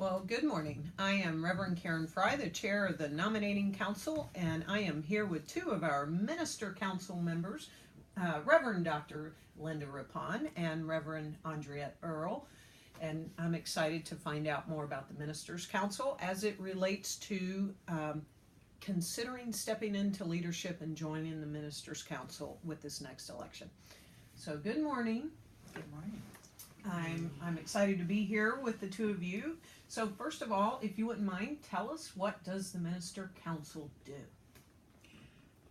Well, good morning. I am Rev Karen Fry, the chair of the Nominating Council, and I am here with two of our minister council members, Reverend Dr. Linda Reppond and Reverend Andriette Earl. And I'm excited to find out more about the Ministers' Council as it relates to considering stepping into leadership and joining the Ministers' Council with this next election. So good morning. Good morning. I'm excited to be here with the two of you. So first of all, if you wouldn't mind, tell us, what does the Minister Council do?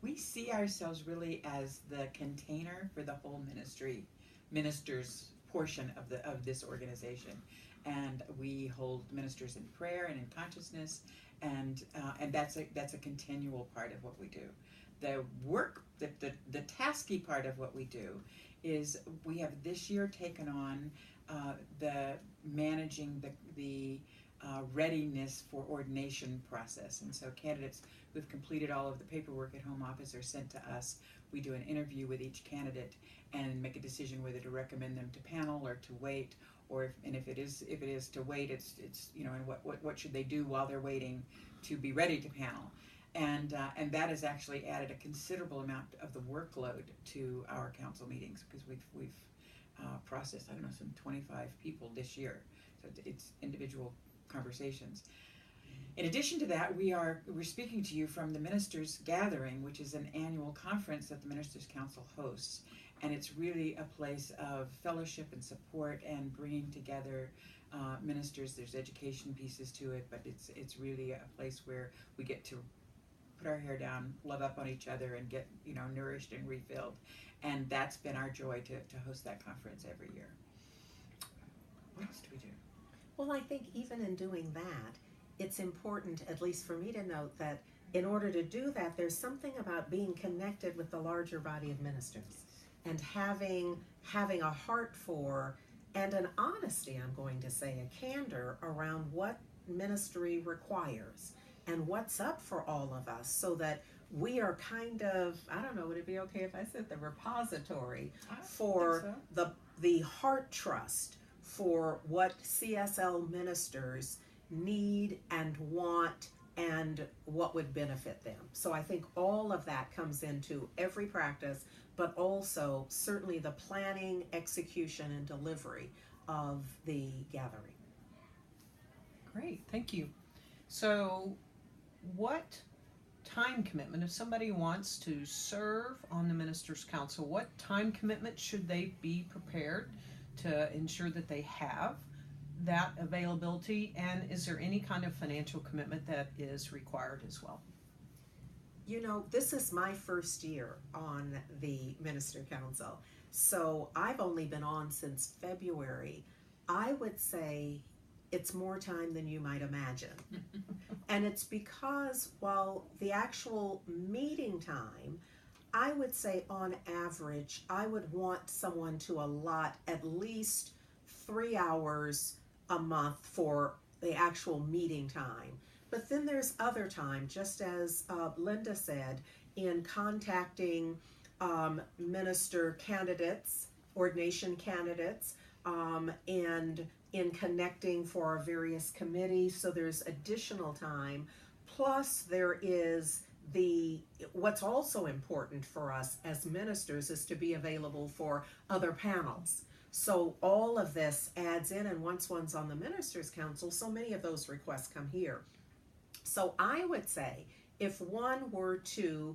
We see ourselves really as the container for the whole ministers portion of this organization, and we hold ministers in prayer and in consciousness, and that's a continual part of what we do. The work, the tasky part of what we do is we have this year taken on the managing the readiness for ordination process. And so candidates who've completed all of the paperwork at home office are sent to us. We do an interview with each candidate and make a decision whether to recommend them to panel or to wait, or if it is to wait, it's and what should they do while they're waiting to be ready to panel. And that has actually added a considerable amount of the workload to our council meetings, because we've processed, some 25 people this year. So it's individual conversations. In addition to that, we're speaking to you from the Ministers Gathering, which is an annual conference that the Ministers Council hosts, and it's really a place of fellowship and support and bringing together ministers. There's education pieces to it, but it's really a place where we get to put our hair down, love up on each other, and get nourished and refilled. And that's been our joy to host that conference every year. What else do we do? Well, I think even in doing that, it's important, at least for me, to note that in order to do that, there's something about being connected with the larger body of ministers and having a heart for, and an honesty, I'm going to say, a candor around what ministry requires and what's up for all of us, so that we are kind of, I don't know, would it be okay if I said the repository for the heart trust for what CSL ministers need and want and what would benefit them. So I think all of that comes into every practice, but also certainly the planning, execution, and delivery of the gathering. Great, thank you. So what time commitment, if somebody wants to serve on the Ministers' Council, what time commitment should they be prepared to ensure that they have that availability, and is there any kind of financial commitment that is required as well? This is my first year on the Minister Council, so I've only been on since February. I would say it's more time than you might imagine. And it's because while the actual meeting time, I would say on average, I would want someone to allot at least 3 hours a month for the actual meeting time. But then there's other time, just as Linda said, in contacting minister candidates, ordination candidates, and in connecting for our various committees. So there's additional time. Plus there is what's also important for us as ministers is to be available for other panels. So all of this adds in, and once one's on the Ministers' Council, so many of those requests come here. So I would say if one were to,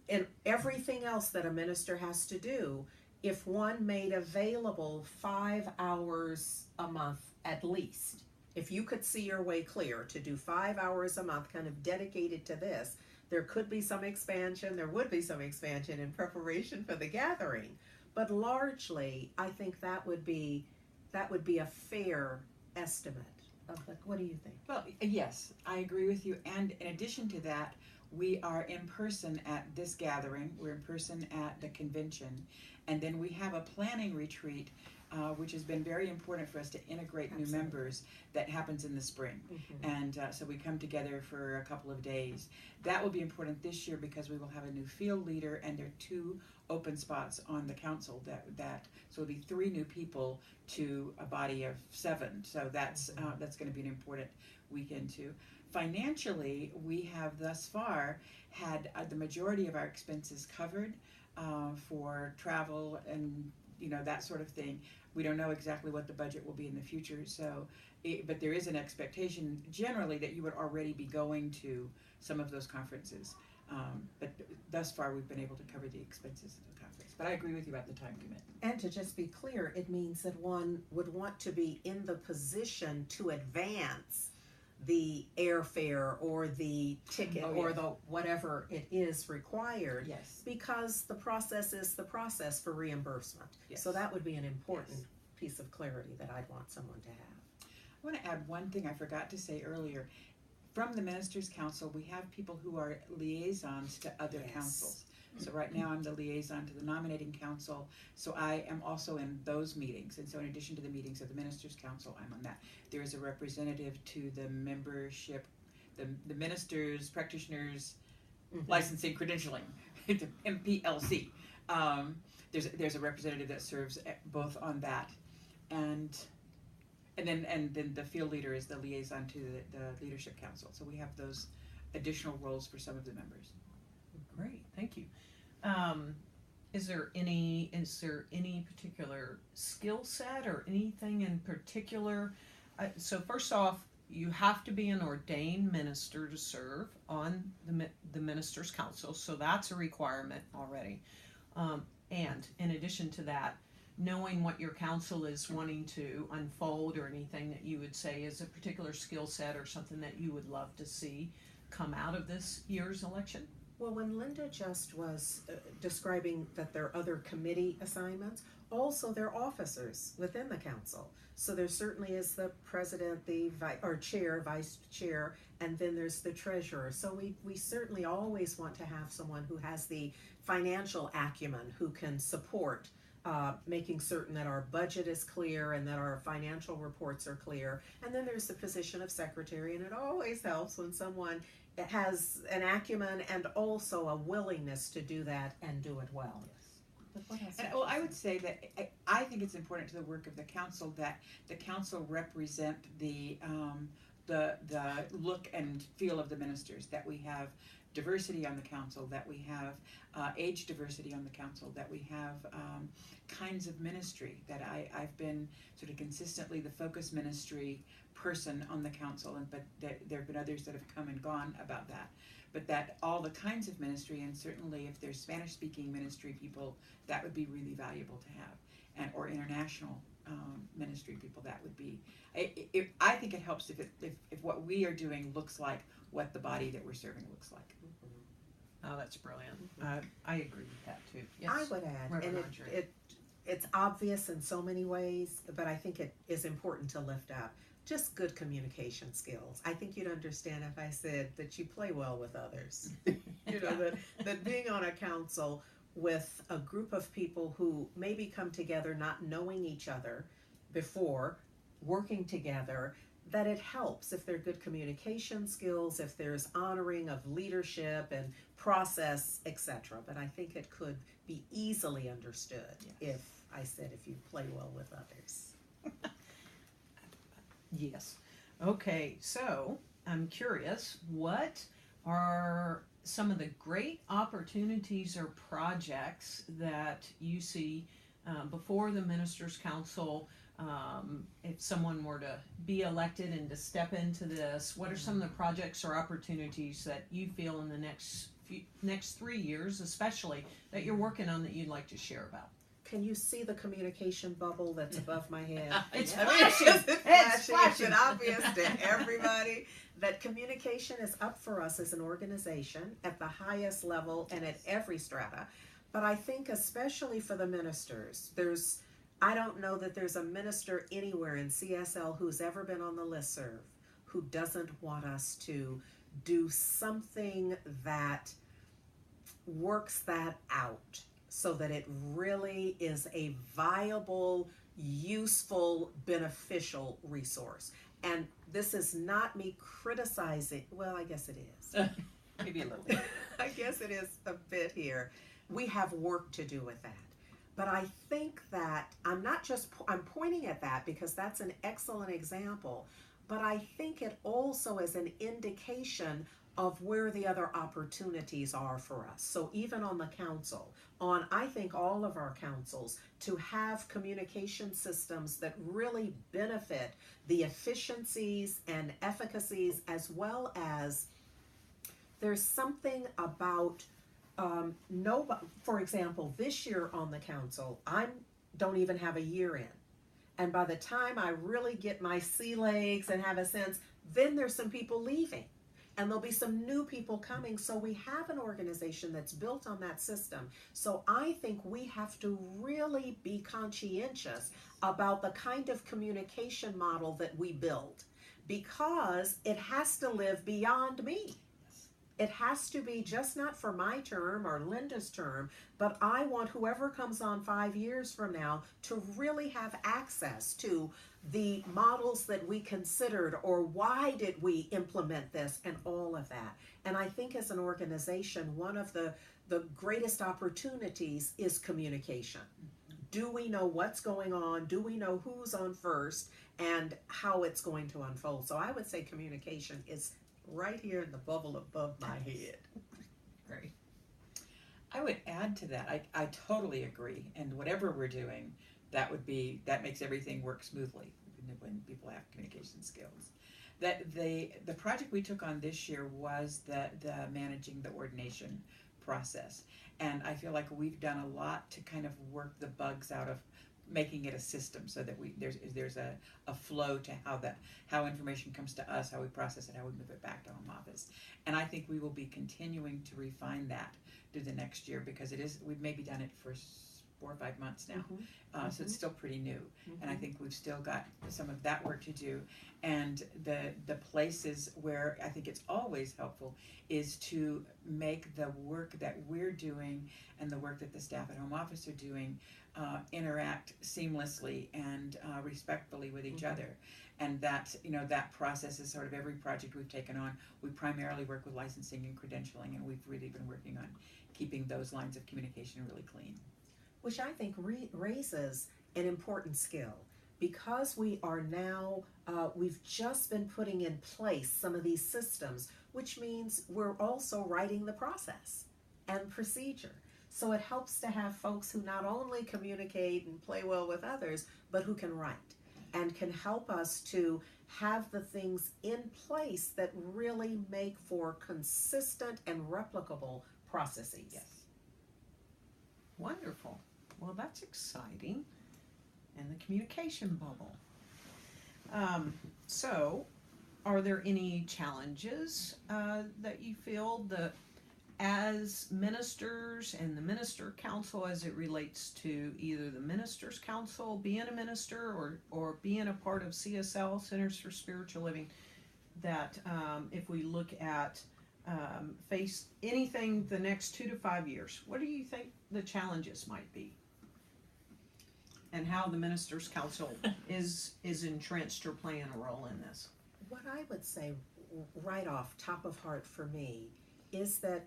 in everything else that a minister has to do, if one made available 5 hours a month at least, if you could see your way clear to do 5 hours a month kind of dedicated to this, there could be some expansion, there would be some expansion in preparation for the gathering. But largely, I think that would be a fair estimate of what do you think? Well, yes, I agree with you. And in addition to that, we are in person at this gathering. We're in person at the convention. And then we have a planning retreat which has been very important for us to integrate Absolutely. new members. That happens in the spring. And so we come together for a couple of days. That will be important this year because we will have a new field leader, and there are 2 open spots on the council so it'll be 3 new people to a body of 7. So that's going to be an important weekend too. Financially, we have thus far had the majority of our expenses covered for travel and that sort of thing. We don't know exactly what the budget will be in the future, but there is an expectation generally that you would already be going to some of those conferences. But thus far, we've been able to cover the expenses of the conference. But I agree with you about the time commitment. And to just be clear, it means that one would want to be in the position to advance the airfare or the ticket or the whatever it is required. Yes. Because the process is the process for reimbursement. Yes. So that would be an important piece of clarity that I'd want someone to have. I want to add one thing I forgot to say earlier. From the Ministers' Council, we have people who are liaisons to other councils. So right now I'm the liaison to the Nominating Council, so I am also in those meetings. And so in addition to the meetings of the Ministers' Council, I'm on that. There is a representative to the membership, the Ministers, Practitioners, Licensing, Credentialing, the MPLC. There's a representative that serves both on that, and then the field leader is the liaison to the Leadership Council. So we have those additional roles for some of the members. Great, thank you. Is there any particular skill set or anything in particular? So first off, you have to be an ordained minister to serve on the Ministers' Council, so that's a requirement already. And in addition to that, knowing what your council is wanting to unfold or anything that you would say is a particular skill set or something that you would love to see come out of this year's election? Well, when Linda just was describing that there are other committee assignments, also there are officers within the council. So there certainly is the president, the chair, vice chair, and then there's the treasurer. So we certainly always want to have someone who has the financial acumen, who can support making certain that our budget is clear and that our financial reports are clear. And then there's the position of secretary, and it always helps when someone has an acumen and also a willingness to do that and do it well. And I would say that I think it's important to the work of the council that the council represent the look and feel of the ministers, that we have diversity on the council, that we have age diversity on the council, that we have kinds of ministry, that I've been sort of consistently the focus ministry person on the council, but there have been others that have come and gone about that. But that all the kinds of ministry, and certainly if there's Spanish-speaking ministry people, that would be really valuable to have, or international ministry people, that would be. I think it helps if what we are doing looks like what the body that we're serving looks like. Oh, that's brilliant. I agree with that too. Yes. I would add, Reverend and Andriette. it's obvious in so many ways, but I think it is important to lift up just good communication skills. I think you'd understand if I said that you play well with others. That being on a council with a group of people who maybe come together not knowing each other before, working together, that it helps if there are good communication skills, if there's honoring of leadership and process, etc. But I think it could be easily understood if I said if you play well with others. Yes. Okay, so I'm curious, what are some of the great opportunities or projects that you see before the Ministers' Council? If someone were to be elected and to step into this, what are some of the projects or opportunities that you feel in the next 3 years, especially, that you're working on that you'd like to share about? Can you see the communication bubble that's above my head? It's flashing. It's flashing. It's obvious to everybody that communication is up for us as an organization at the highest level and at every strata. But I think especially for the ministers, I don't know that there's a minister anywhere in CSL who's ever been on the listserv who doesn't want us to do something that works that out so that it really is a viable useful, beneficial resource. And this is not me criticizing, well, I guess it is. Maybe a little bit. I guess it is a bit here. We have work to do with that. But I think that I'm pointing at that because that's an excellent example, but I think it also is an indication of where the other opportunities are for us. So even on the council, I think all of our councils, to have communication systems that really benefit the efficiencies and efficacies, as well as there's something about for example, this year on the council, I don't even have a year in. And by the time I really get my sea legs and have a sense, then there's some people leaving. And there'll be some new people coming. So we have an organization that's built on that system. So I think we have to really be conscientious about the kind of communication model that we build, because it has to live beyond me. It has to be just not for my term or Linda's term, but I want whoever comes on 5 years from now to really have access to the models that we considered, or why did we implement this, and all of that. And I think as an organization, one of the greatest opportunities is communication. Do we know what's going on? Do we know who's on first and how it's going to unfold? So I would say communication is right here in the bubble above my head. Great. I would add to that, I totally agree. And whatever we're doing, that makes everything work smoothly when people have communication skills. That the project we took on this year was the managing the ordination process. And I feel like we've done a lot to kind of work the bugs out of making it a system, so that there's a flow to how information comes to us, how we process it, how we move it back to home office. And I think we will be continuing to refine that through the next year, because we've maybe done it for 4 or 5 months now. So it's still pretty new. And I think we've still got some of that work to do. And the places where I think it's always helpful is to make the work that we're doing and the work that the staff at home office are doing interact seamlessly and respectfully with each other. And that process is sort of every project we've taken on. We primarily work with licensing and credentialing, and we've really been working on keeping those lines of communication really clean. Which I think raises an important skill, because we are now, we've just been putting in place some of these systems, which means we're also writing the process and procedure. So it helps to have folks who not only communicate and play well with others, but who can write and can help us to have the things in place that really make for consistent and replicable processes. Yes. Wonderful. Well, that's exciting. And the communication bubble. So, are there any challenges that you feel as ministers and the minister council, as it relates to either the ministers council, being a minister, or being a part of CSL, Centers for Spiritual Living, that if we look at face anything the next 2 to 5 years, what do you think the challenges might be? And how the ministers council is entrenched or playing a role in this? What I would say right off top of heart for me is that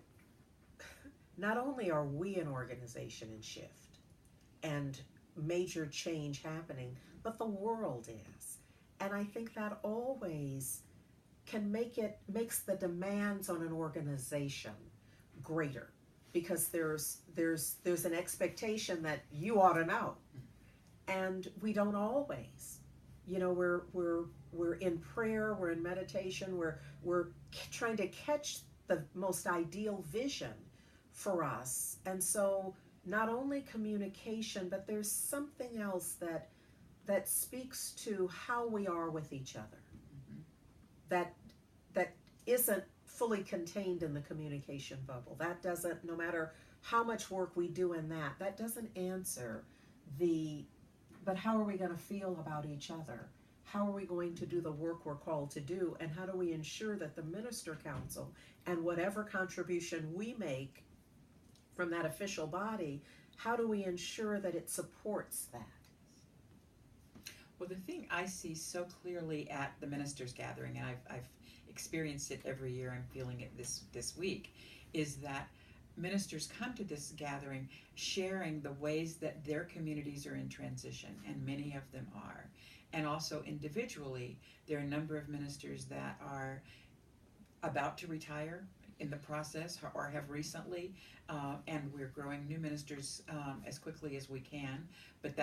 not only are we an organization in shift and major change happening, but the world is. And I think that always makes the demands on an organization greater, because there's an expectation that you ought to know. And we don't always. We're in prayer, we're in meditation, we're trying to catch the most ideal vision for us. And so not only communication, but there's something else that speaks to how we are with each other. That isn't fully contained in the communication bubble. That doesn't, no matter how much work we do in that doesn't answer but how are we going to feel about each other? How are we going to do the work we're called to do? And how do we ensure that the minister council and whatever contribution we make from that official body, how do we ensure that it supports that? Well, the thing I see so clearly at the ministers' gathering, and I've experienced it every year, I'm feeling it this week, is that ministers come to this gathering sharing the ways that their communities are in transition, and many of them are. And also individually, there are a number of ministers that are about to retire in the process or have recently, and we're growing new ministers as quickly as we can, but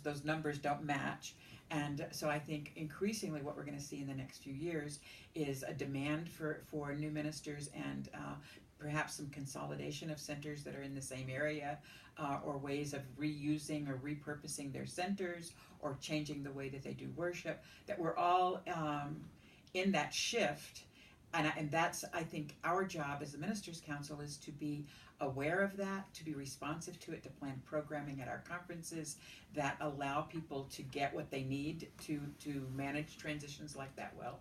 those numbers don't match. And so I think increasingly what we're going to see in the next few years is a demand for new ministers, and perhaps some consolidation of centers that are in the same area, or ways of reusing or repurposing their centers, or changing the way that they do worship, that we're all in that shift. And that's, I think, our job as the Ministers' Council is to be aware of that, to be responsive to it, to plan programming at our conferences that allow people to get what they need to manage transitions like that well.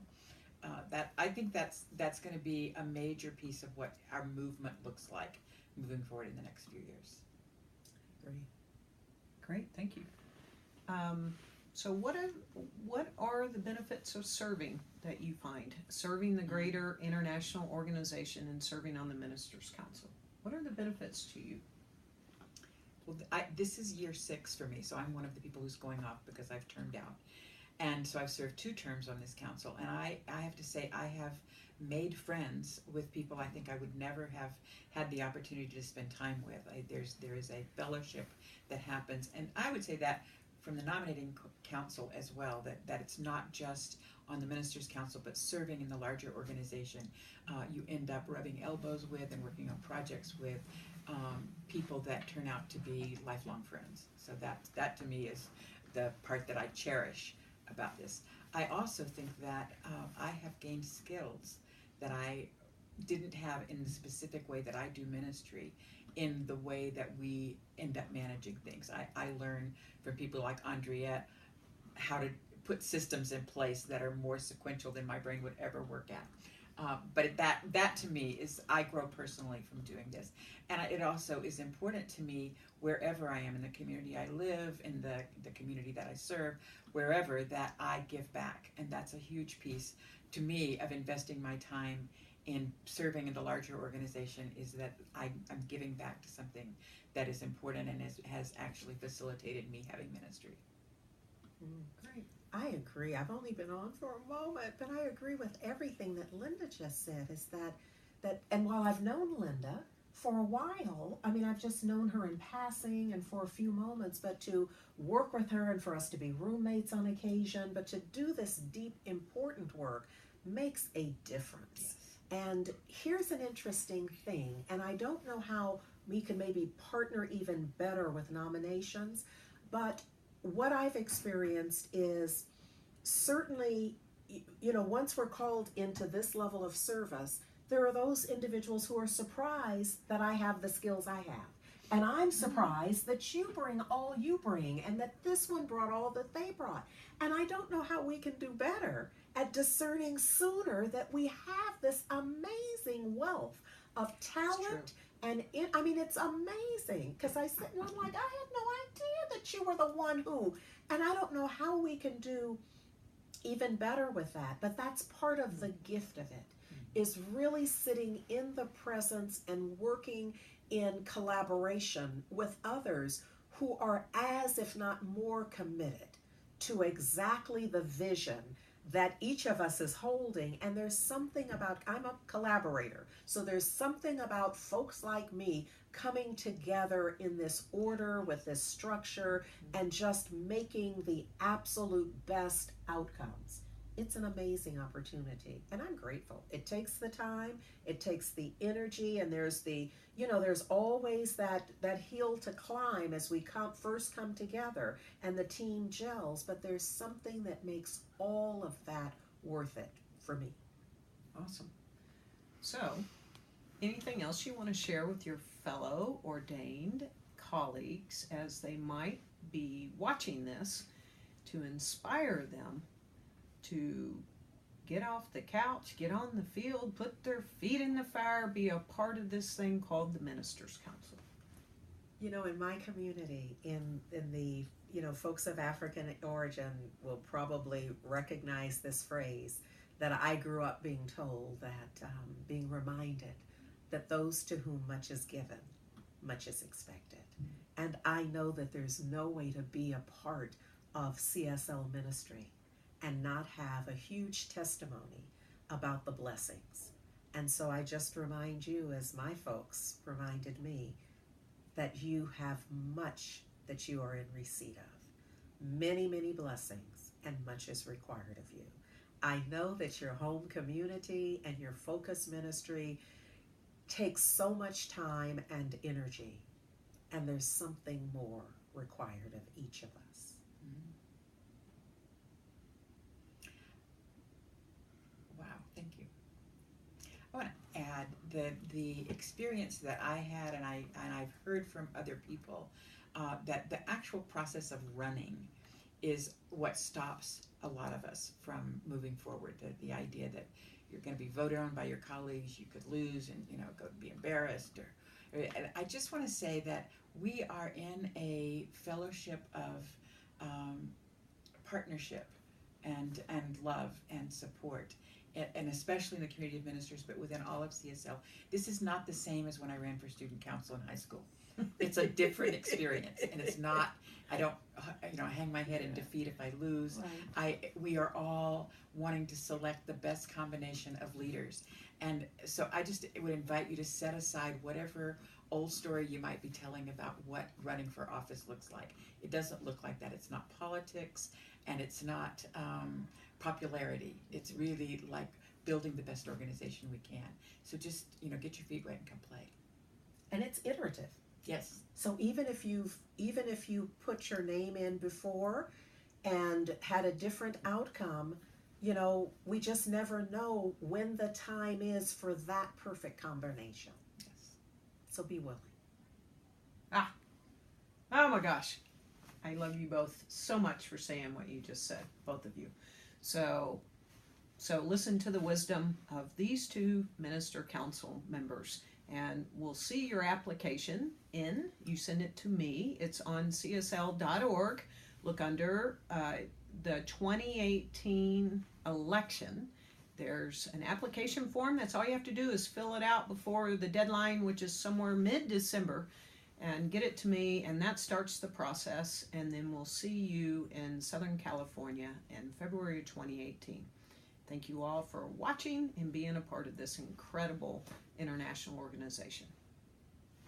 That I think that's going to be a major piece of what our movement looks like moving forward in the next few years. Great, thank you. So what are the benefits of serving that you find? Serving the greater international organization and serving on the Ministers' Council. What are the benefits to you? Well, this is year 6 for me, so I'm one of the people who's going off because I've turned out. And so I've served 2 terms on this council, and I have to say I have made friends with people I think I would never have had the opportunity to spend time with. There is a fellowship that happens, and I would say that from the nominating council as well, that it's not just on the Ministers' Council, but serving in the larger organization. You end up rubbing elbows with and working on projects with people that turn out to be lifelong friends. So that to me is the part that I cherish about this. I also think that I have gained skills that I didn't have in the specific way that I do ministry, in the way that we end up managing things. I learn from people like Andriette how to put systems in place that are more sequential than my brain would ever work at. But that to me is, I grow personally from doing this. And it also is important to me wherever I am in the community I live, in the community that I serve, wherever, that I give back. And that's a huge piece to me of investing my time in serving in the larger organization, is that I'm giving back to something that is important and has actually facilitated me having ministry. Great. I agree. I've only been on for a moment, but I agree with everything that Linda just said, is that and while I've known Linda for a while, I mean, I've just known her in passing and for a few moments, but to work with her and for us to be roommates on occasion, but to do this deep, important work makes a difference. Yes. And here's an interesting thing, and I don't know how we can maybe partner even better with nominations, but what I've experienced is certainly, once we're called into this level of service, there are those individuals who are surprised that I have the skills I have. And I'm surprised that you bring all you bring, and that this one brought all that they brought. And I don't know how we can do better at discerning sooner that we have this amazing wealth of talent. And it's amazing, because I sit and I'm like, I had no idea that you were the one who, and I don't know how we can do even better with that. But that's part of the gift of it, is really sitting in the presence and working in collaboration with others who are as, if not more, committed to exactly the vision that each of us is holding. And there's something about, I'm a collaborator, so there's something about folks like me coming together in this order with this structure and just making the absolute best outcomes. It's an amazing opportunity, and I'm grateful. It takes the time, it takes the energy, and there's there's always that hill to climb as we first come together and the team gels, but there's something that makes all of that worth it for me. Awesome. So, anything else you want to share with your fellow ordained colleagues as they might be watching this to inspire them to get off the couch, get on the field, put their feet in the fire, be a part of this thing called the Ministers' Council? In my community, in the folks of African origin will probably recognize this phrase that I grew up being told, that being reminded that those to whom much is given, much is expected. And I know that there's no way to be a part of CSL ministry and not have a huge testimony about the blessings. And so I just remind you, as my folks reminded me, that you have much that you are in receipt of. Many, many blessings, and much is required of you. I know that your home community and your focus ministry takes so much time and energy, and there's something more required of each of us. Wow, thank you. I want to add the experience that I had, and I've heard from other people, that the actual process of running is what stops a lot of us from moving forward. The idea that you're going to be voted on by your colleagues, you could lose and go be embarrassed. And I just want to say that we are in a fellowship of partnership and love and support, and especially in the community of ministers, but within all of CSL. This is not the same as when I ran for student council in high school. It's a different experience, and it's not, I don't hang my head in defeat if I lose. Right. We are all wanting to select the best combination of leaders. And so I just would invite you to set aside whatever old story you might be telling about what running for office looks like. It doesn't look like that. It's not politics, and it's not popularity. It's really like building the best organization we can. So just, get your feet wet and come play. And it's iterative. Yes. So even if you put your name in before and had a different outcome, we just never know when the time is for that perfect combination. Yes. So be willing. Oh my gosh. I love you both so much for saying what you just said, both of you. So listen to the wisdom of these two minister council members, and we'll see your application in. You send it to me. It's on csl.org. Look under the 2018 election. There's an application form. That's all you have to do is fill it out before the deadline, which is somewhere mid-December, and get it to me, and that starts the process. And then we'll see you in Southern California in February 2018. Thank you all for watching and being a part of this incredible international organization.